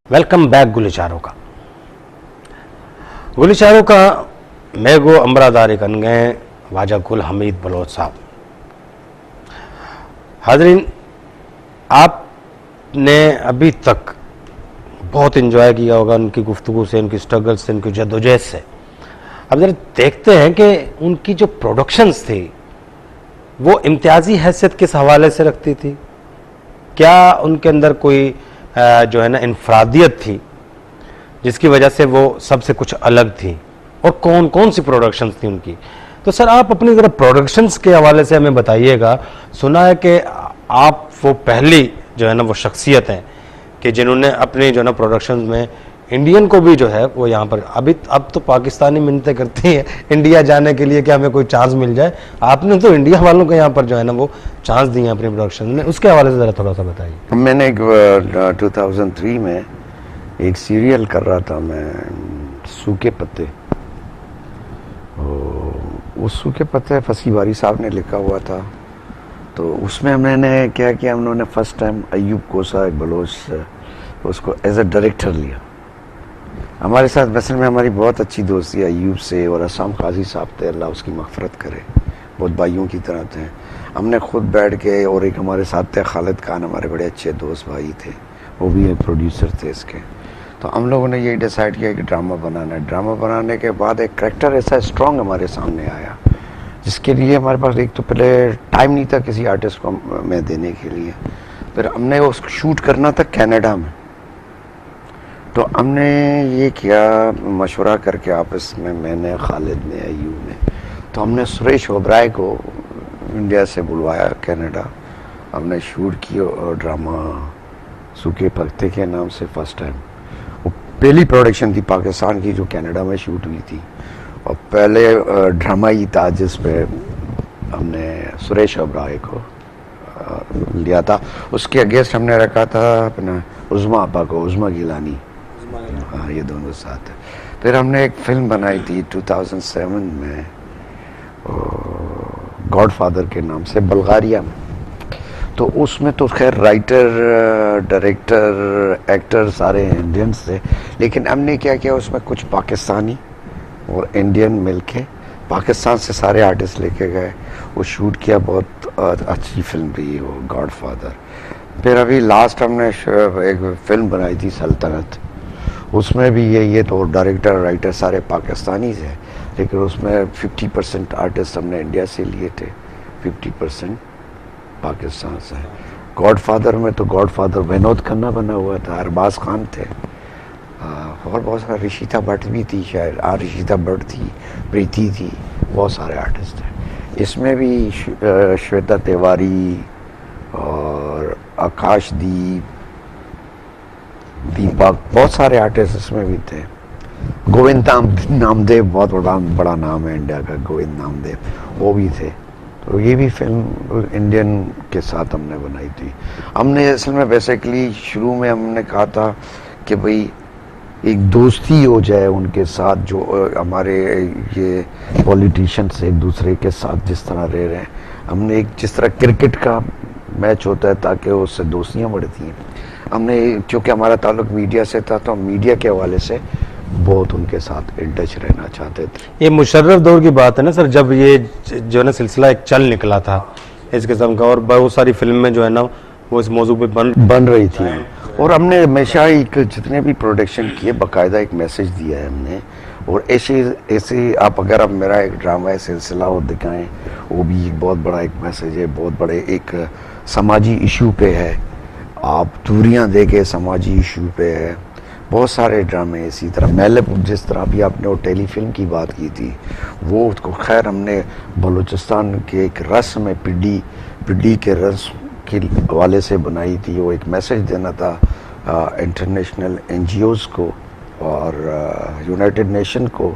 Welcome back गुलिचारों का मेगो अमरादारी कन गए वाजा गुल हमीद बलोच साहब। हाजरीन, आपने अभी तक बहुत इंजॉय किया होगा उनकी गुफ्तगू से, उनकी स्ट्रगल से, उनकी जद्दोजहद से। अब जरा देखते हैं कि उनकी जो प्रोडक्शंस थी वो इम्तियाजी हैसियत किस हवाले से रखती थी। क्या उनके अंदर कोई जो है ना इनफरादियत थी जिसकी वजह से वो सबसे कुछ अलग थी, और कौन कौन सी प्रोडक्शंस थी उनकी। तो सर आप अपनी ज़रा प्रोडक्शंस के हवाले से हमें बताइएगा। सुना है कि आप वो पहली जो है ना वो शख्सियत हैं कि जिन्होंने अपनी जो है ना प्रोडक्शंस में इंडियन को भी जो है वो यहाँ पर अब तो पाकिस्तानी मिन्नतें करती हैं इंडिया जाने के लिए कि हमें कोई चांस मिल जाए। आपने तो इंडिया वालों को यहाँ पर जो है ना वो चांस दिए अपनी प्रोडक्शन में, उसके हवाले से ज़रा थोड़ा सा बताइए। मैंने 2003 में एक सीरियल कर रहा था मैं, सूखे पत्ते। उस सूखे पत्ते फसी बारी साहब ने लिखा हुआ था, तो उसमें मैंने क्या किया, उन्होंने फर्स्ट टाइम अयूब कोसा एक बलोच उसको एज अ डायरेक्टर लिया हमारे साथ। असल में हमारी बहुत अच्छी दोस्ती अयूब से, और असम काजी साहब थे, अल्लाह उसकी मग़फ़िरत करे, बहुत भाइयों की तरह थे। हमने खुद बैठ के, और एक हमारे साथ थे खालिद खान, हमारे बड़े अच्छे दोस्त भाई थे, वो भी एक प्रोड्यूसर थे इसके। तो हम लोगों ने यही डिसाइड किया कि ड्रामा बनाना है। ड्रामा बनाने के बाद एक करैक्टर ऐसा स्ट्रॉन्ग हमारे सामने आया जिसके लिए हमारे पास एक तो पहले टाइम नहीं था किसी आर्टिस्ट को में देने के लिए। फिर हमने उसको शूट करना था कनाडा में। तो हमने ये किया मशवरा करके आपस में, मैंने, खालिद ने, अयूब ने, तो हमने सुरेश ओबराय को इंडिया से बुलवाया कनाडा। हमने शूट किया ड्रामा सूखे पत्ते के नाम से। फर्स्ट टाइम वो पहली प्रोडक्शन थी पाकिस्तान की जो कनाडा में शूट हुई थी, और पहले ड्रामा ही था जिस पे हमने सुरेश ओबराय को लिया था। उसके अगेंस्ट हमने रखा था अपना उज़्मा आपा को, उज़्मा गिलानी। हाँ, ये दोनों साथ है। फिर हमने एक फिल्म बनाई थी 2007 में गॉडफादर के नाम से, बल्गारिया में। तो उसमें तो खैर राइटर, डायरेक्टर, एक्टर सारे इंडियंस थे, लेकिन हमने क्या किया, उसमें कुछ पाकिस्तानी और इंडियन मिलके, पाकिस्तान से सारे आर्टिस्ट लेके गए, वो शूट किया। बहुत अच्छी फिल्म रही वो गॉडफादर। फिर अभी लास्ट हमने एक फिल्म बनाई थी सल्तनत, उसमें भी ये तो डायरेक्टर राइटर सारे पाकिस्तानी थे, लेकिन उसमें 50% आर्टिस्ट हमने इंडिया से लिए थे, 50% पाकिस्तान से। गॉडफादर में तो गॉडफादर विनोद खन्ना बना हुआ था, अरबाज खान थे, और बहुत सारे, ऋषिता भट्ट भी थी शायद, ऋषिता भट्ट थी, प्रीति थी, बहुत सारे आर्टिस्ट थे। इसमें भी श्वेता तिवारी और आकाशदीप, दीपक, बहुत सारे आर्टिस्ट इसमें भी थे। गोविंद नामदेव, बहुत बड़ा नाम है इंडिया का, गोविंद नामदेव, वो भी थे। तो ये भी फिल्म इंडियन के साथ हमने बनाई थी। हमने असल में बेसिकली शुरू में हमने कहा था कि भाई एक दोस्ती हो जाए उनके साथ, जो हमारे ये पॉलिटिशियंस एक दूसरे के साथ जिस तरह रह रहे हैं। हमने एक जिस तरह क्रिकेट का मैच होता है ताकि उससे दोस्तियाँ बढ़ती हैं, हमने, क्योंकि हमारा ताल्लुक मीडिया से था, तो मीडिया के हवाले से बहुत उनके साथ इन टच रहना चाहते थे। ये मुशर्रफ दौर की बात है ना सर, जब ये जो है ना सिलसिला एक चल निकला था इस किस्म का, और बहुत सारी फिल्में जो है ना वो इस मौजू पे बन रही थी। और हमने हमेशा एक जितने भी प्रोडक्शन किए बाकायदा एक मैसेज दिया है हमने। और ऐसे आप अगर अब मेरा एक ड्रामा है सिलसिला वो दिखाएं, वो भी एक बहुत बड़ा एक मैसेज है, बहुत बड़े एक समाजी इशू पे है। आप दूरियां देके समाजी इशू पे है। बहुत सारे ड्रामे इसी तरह, महलब जिस तरह भी आपने वो टेलीफिल्म की बात की थी, वो तो खैर हमने बलूचिस्तान के एक रस्म में पिड्डी के रस्म के हवाले से बनाई थी। वो एक मैसेज देना था इंटरनेशनल NGOs को और यूनाइटेड नेशन को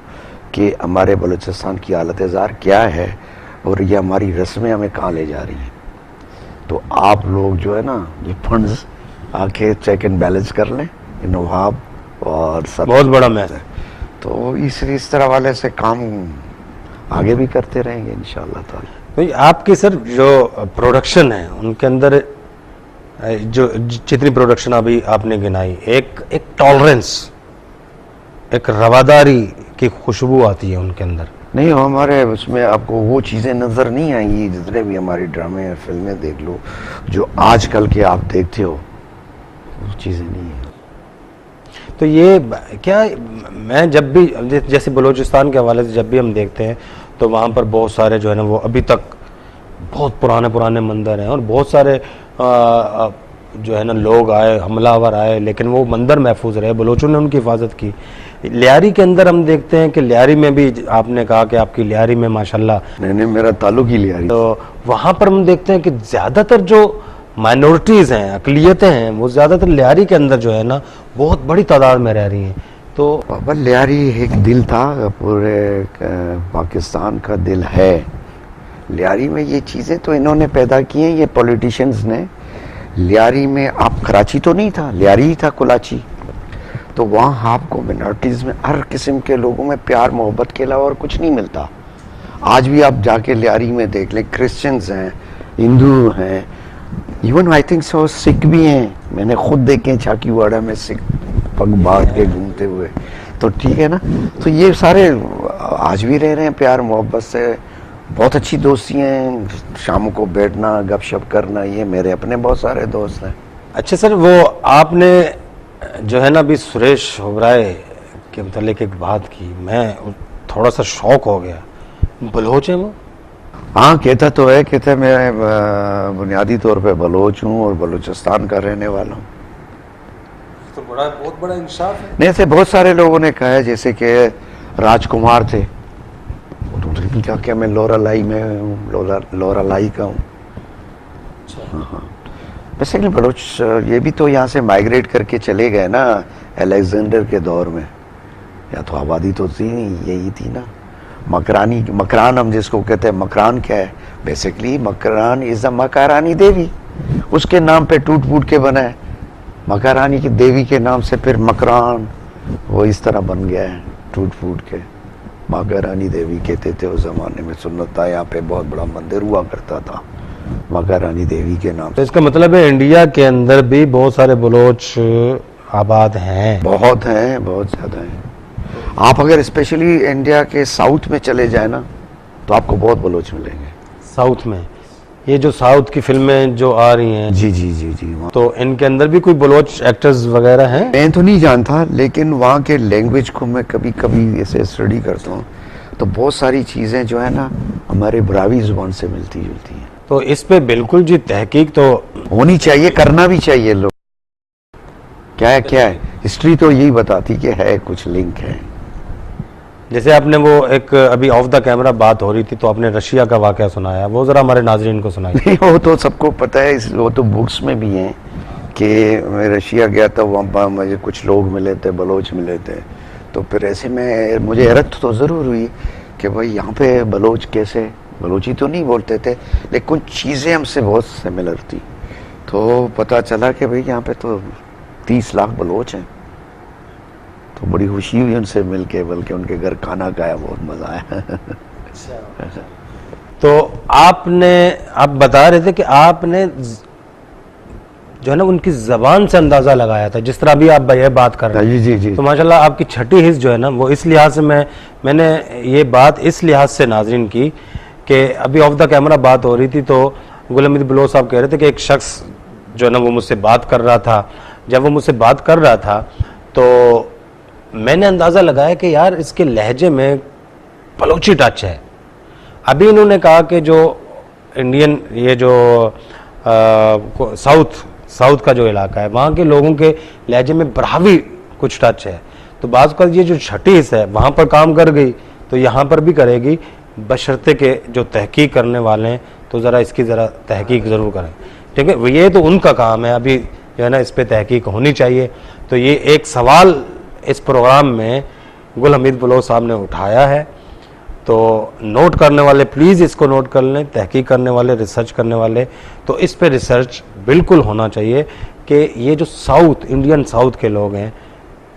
कि हमारे बलूचिस्तान की हालत ज़ार क्या है और ये हमारी रस्में हमें कहाँ ले जा रही हैं। तो आप लोग जो है ना ये फंड्स आके चेक एंड बैलेंस कर लें, नवाब और सब, बहुत बड़ा मैच है। तो इस तरह वाले से काम आगे भी करते रहेंगे इंशाअल्लाह ताला। तो आपकी सर जो प्रोडक्शन है उनके अंदर जो जितनी प्रोडक्शन अभी आपने गिनाई, एक एक टॉलरेंस, एक रवादारी की खुशबू आती है उनके अंदर। नहीं, हमारे उसमें आपको वो चीज़ें नज़र नहीं आएंगी। जितने भी हमारे ड्रामे या फिल्में देख लो, जो आजकल के आप देखते हो, वो चीज़ें नहीं है। तो ये क्या, मैं जब भी जैसे बलूचिस्तान के हवाले से जब भी हम देखते हैं तो वहाँ पर बहुत सारे जो है ना वो अभी तक बहुत पुराने पुराने मंदिर हैं और बहुत सारे जो है ना लोग आए, हमलावर आए, लेकिन वो मंदिर महफूज रहे, बलोचों ने उनकी हिफाजत की। लियारी के अंदर हम देखते हैं कि लियारी में भी आपने कहा कि आपकी लियारी में माशाल्लाह, नहीं, मेरा ताल्लुक ही लियारी। तो वहाँ पर हम देखते हैं कि ज़्यादातर जो माइनॉरिटीज़ हैं, अकलियतें हैं, वो ज़्यादातर लियारी के अंदर जो है ना बहुत बड़ी तादाद में रह रही हैं। तो बाबा, लियारी एक दिल था, पूरे पाकिस्तान का दिल है। लियारी में ये चीज़ें तो इन्होंने पैदा की हैं, ये पॉलिटिशियंस ने। लियारी में आप, कराची तो नहीं था, लियारी ही था, कुलाची। तो वहाँ आपको मिनॉरिटीज़ में हर किस्म के लोगों में प्यार मोहब्बत के अलावा और कुछ नहीं मिलता। आज भी आप जाके लियारी में देख लें, क्रिश्चियंस हैं, हिंदू हैं, even I think so Sikh भी हैं। मैंने खुद देखे चाकीवाड़ा में सिख पग बांध के घूमते हुए। तो ठीक है ना, तो ये सारे आज भी रह रहे हैं प्यार मोहब्बत से, बहुत अच्छी दोस्ती हैं। शाम को बैठना, गपशप करना, ये मेरे अपने बहुत सारे दोस्त हैं। अच्छा सर, वो आपने जो है ना अभी सुरेश ओबराय के मतलब एक बात की, मैं थोड़ा सा शौक हो गया। बलोच है वो? हाँ, कहता तो है, कहता है मैं बुनियादी तौर पे बलोच हूँ और बलूचिस्तान का रहने वाला हूँ। तो बहुत बड़ा इंसाफ है। नहीं, ऐसे बहुत सारे लोगों ने कहा है, जैसे कि राजकुमार थे, उन्होंने कहा कि मैं लोरालाई में हूँ, लोरालाई का हूँ। हाँ, बेसिकली बलोच ये भी तो यहाँ से माइग्रेट करके चले गए ना अलेक्जेंडर के दौर में। या तो आबादी तो थी नहीं, यही थी ना। मकरान हम जिसको कहते हैं, मकरान क्या है? बेसिकली मकरान इज द मकारानी देवी, उसके नाम पे टूट फूट के बना है। मकारानी की देवी के नाम से फिर मकरान वो इस तरह बन गया है, टूट फूट के। मकारानी देवी कहते थे उस जमाने में। सुन्नता यहाँ पे बहुत बड़ा मंदिर हुआ करता था मकारानी देवी के नाम। तो इसका मतलब है इंडिया के अंदर भी बहुत सारे बलोच आबाद हैं? बहुत हैं, बहुत ज़्यादा हैं। आप अगर स्पेशली इंडिया के साउथ में चले जाए ना, तो आपको बहुत बलोच मिलेंगे। साउथ में? ये जो साउथ की फिल्में जो आ रही हैं, जी जी जी जी, तो इनके अंदर भी कोई बलोच एक्टर्स वगैरह हैं? मैं तो नहीं जानता, लेकिन वहाँ के लैंग्वेज को मैं कभी कभी ऐसे स्टडी करता हूँ, तो बहुत सारी चीज़ें जो है ना हमारे ब्रावी जुबान से मिलती जुलती हैं। तो इस पे बिल्कुल जी तहकीक तो होनी चाहिए, करना भी चाहिए। लोग क्या है हिस्ट्री तो यही बताती कि है, कुछ लिंक है। जैसे आपने वो एक अभी ऑफ द कैमरा बात हो रही थी, तो आपने रशिया का वाकया सुनाया, वो जरा हमारे नाजरीन को सुनाइए। वो तो सबको पता है, वो तो बुक्स में भी हैं कि मैं रशिया गया था, वहाँ पर मुझे कुछ लोग मिले थे, बलोच मिले थे। तो फिर ऐसे में मुझे हैरत तो ज़रूर हुई कि भाई यहाँ पे बलोच कैसे, बलोची तो नहीं बोलते थे, लेकिन कुछ चीज़ें हमसे बहुत सिमिलर थी। तो पता चला कि भाई यहाँ पे तो 30 लाख बलोच हैं। तो बड़ी खुशी हुई उनसे मिलके, बल्कि उनके घर खाना खाया, बहुत मज़ा आया। तो आप बता रहे थे कि आपने जो है ना उनकी ज़बान से अंदाज़ा लगाया था, जिस तरह भी आप ये बात कर रहे हैं। जी जी। तो माशाल्लाह आपकी छठी हिस्स जो है ना, वो इस लिहाज से मैंने ये बात इस लिहाज से नाज़रीन की कि अभी ऑफ द कैमरा बात हो रही थी, तो गुलाम हमीद बलोच साहब कह रहे थे कि एक शख्स जो है ना वो मुझसे बात कर रहा था। जब वो मुझसे बात कर रहा था तो मैंने अंदाज़ा लगाया कि यार इसके लहजे में बलोची टच है। अभी इन्होंने कहा कि जो इंडियन, ये जो साउथ का जो इलाका है, वहाँ के लोगों के लहजे में बरावी कुछ टच है। तो बाज़ का ये जो छठी हिस्सा है वहाँ पर काम कर गई, तो यहाँ पर भी करेगी, बशर्ते के जो तहकीक करने वाले हैं तो ज़रा इसकी ज़रा तहकीक ज़रूर करें। ठीक है, ये तो उनका काम है, अभी जो है ना इस पर तहकीक होनी चाहिए। तो ये एक सवाल इस प्रोग्राम में गुल हमीद बलोच साहब ने उठाया है, तो नोट करने वाले प्लीज़ इसको नोट कर लें, तहकीक करने वाले, रिसर्च करने वाले, तो इस पे रिसर्च बिल्कुल होना चाहिए कि ये जो इंडियन साउथ के लोग हैं,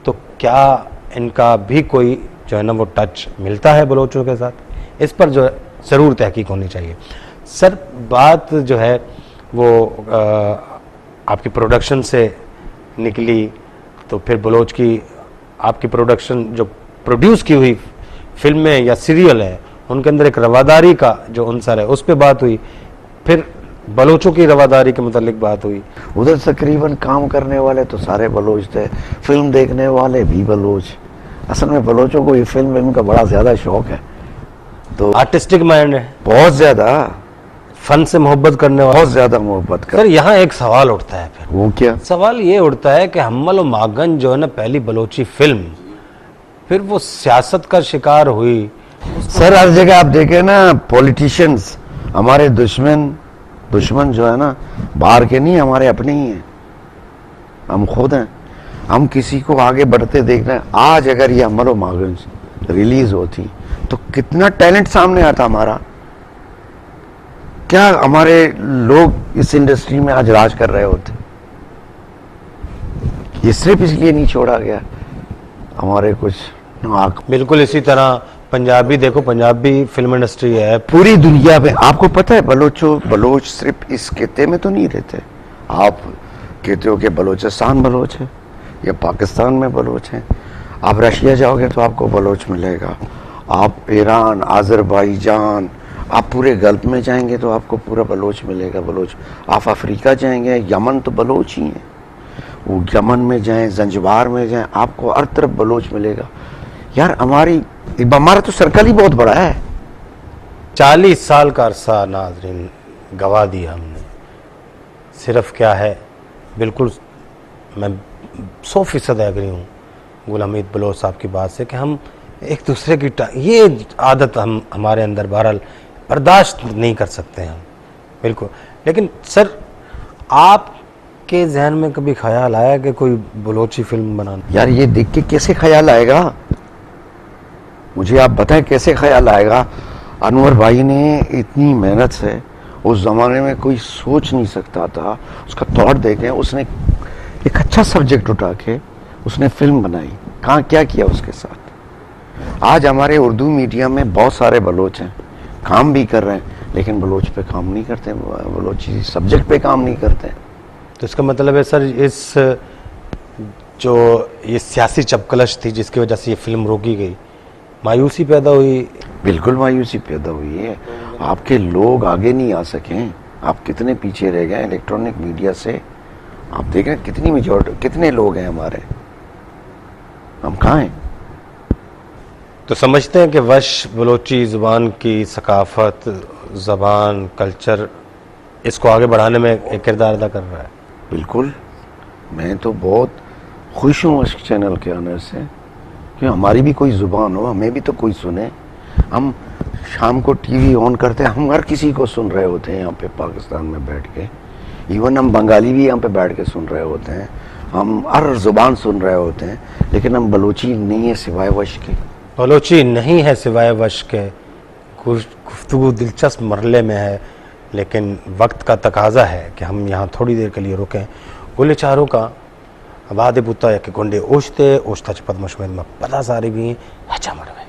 तो क्या इनका भी कोई जो है ना वो टच मिलता है बलोचों के साथ, इस पर जो है ज़रूर तहकीक होनी चाहिए। सर बात जो है वो आपकी प्रोडक्शन से निकली, तो फिर बलोच की आपकी प्रोडक्शन जो प्रोड्यूस की हुई फिल्में या सीरियल है उनके अंदर एक रवादारी का जो अंसर है उस पर बात हुई, फिर बलोचों की रवादारी के मुतालिक बात हुई। उधर तकरीबन काम करने वाले तो सारे बलोच थे, फिल्म देखने वाले भी बलोच। असल में बलोचों को ये फिल्म का बड़ा ज्यादा शौक है, तो आर्टिस्टिक माइंड है, बहुत ज्यादा, फन से मोहब्बत करने वाला। बहुत ज्यादा मोहब्बत कर। सर यहाँ एक सवाल उठता है, फिर वो क्या सवाल ये उठता है कि हम्मल और मागन जो है ना पहली बलोची फिल्म, फिर वो सियासत का शिकार हुई। सर हर जगह आप देखें ना, पॉलिटिशियंस हमारे दुश्मन जो है ना बाहर के नहीं, हमारे अपने ही हैं, हम खुद हैं। हम किसी को आगे बढ़ते देख रहे हैं। आज अगर ये अमर मागन रिलीज होती तो कितना टैलेंट सामने आता हमारा, क्या हमारे लोग इस इंडस्ट्री में आज राज कर रहे होते। ये सिर्फ इसलिए नहीं छोड़ा गया हमारे कुछ नाक। बिल्कुल इसी तरह पंजाबी देखो, पंजाबी फिल्म इंडस्ट्री है पूरी दुनिया में। आपको पता है बलोच सिर्फ इस खिते में तो नहीं रहते। आप कहते हो कि बलोचिस्तान बलोच है या पाकिस्तान में बलोच है, आप रशिया जाओगे तो आपको बलोच मिलेगा, आप ईरान, आज़रबाईजान, आप पूरे गल्फ में जाएंगे तो आपको पूरा बलोच मिलेगा, बलोच। आप अफ्रीका जाएंगे, यमन तो बलोच ही है, वो यमन में जाएं, जंजबार में जाएं, आपको हर तरफ बलोच मिलेगा। यार हमारा तो सर्कल ही बहुत बड़ा है। 40 साल का अरसा नाज़रीन गवा दिया हमने। सिर्फ क्या है, बिल्कुल मैं 100% एग्री हूँ गुलाम हमीद बलोच साहब की बात से कि हम एक दूसरे की ये आदत हमारे अंदर बहरहाल बर्दाश्त नहीं कर सकते हैं, बिल्कुल। लेकिन सर आपके जहन में कभी ख्याल आया कि कोई बलोची फिल्म बनाना? यार ये देख के कैसे ख्याल आएगा, मुझे आप बताएं कैसे ख्याल आएगा। अनवर भाई ने इतनी मेहनत से, उस जमाने में कोई सोच नहीं सकता था, उसका तौर देखें, उसने एक अच्छा सब्जेक्ट उठा के उसने फिल्म बनाई। कहाँ क्या किया उसके साथ। आज हमारे उर्दू मीडिया में बहुत सारे बलोच हैं, काम भी कर रहे हैं, लेकिन बलोच पे काम नहीं करते, बलोची सब्जेक्ट पे काम नहीं करते। तो इसका मतलब है सर, इस जो ये सियासी चपकलश थी जिसकी वजह से ये फिल्म रोकी गई, मायूसी पैदा हुई। बिल्कुल मायूसी पैदा हुई है। आपके लोग आगे नहीं आ सके, आप कितने पीछे रह गए इलेक्ट्रॉनिक मीडिया से। आप देखें कितनी मेजॉरिटी, कितने लोग हैं हमारे, हम कहाँ हैं। तो समझते हैं कि वश बलोची ज़ुबान की सकाफत, ज़बान, कल्चर, इसको आगे बढ़ाने में एक किरदार अदा कर रहा है। बिल्कुल, मैं तो बहुत खुश हूँ इस चैनल के आने से कि हमारी भी कोई ज़ुबान हो, हमें भी तो कोई सुने। हम शाम को टीवी ऑन करते हैं, हम हर किसी को सुन रहे होते हैं यहाँ पे पाकिस्तान में बैठ के। इवन हम बंगाली भी यहाँ पे बैठ के सुन रहे होते हैं, हम हर ज़ुबान सुन रहे होते हैं, लेकिन हम बलूची नहीं है सिवाय वश के। बलोची नहीं है सिवाय वश के। गुफ्तगू दिलचस्प मरले में है, लेकिन वक्त का तकाजा है कि हम यहाँ थोड़ी देर के लिए रुकें। गुले चारों का आबाद पुता या कि गुंडे ओछते ओछता चपत मशमेद में पता सारी भी है, अच्छा मरवे।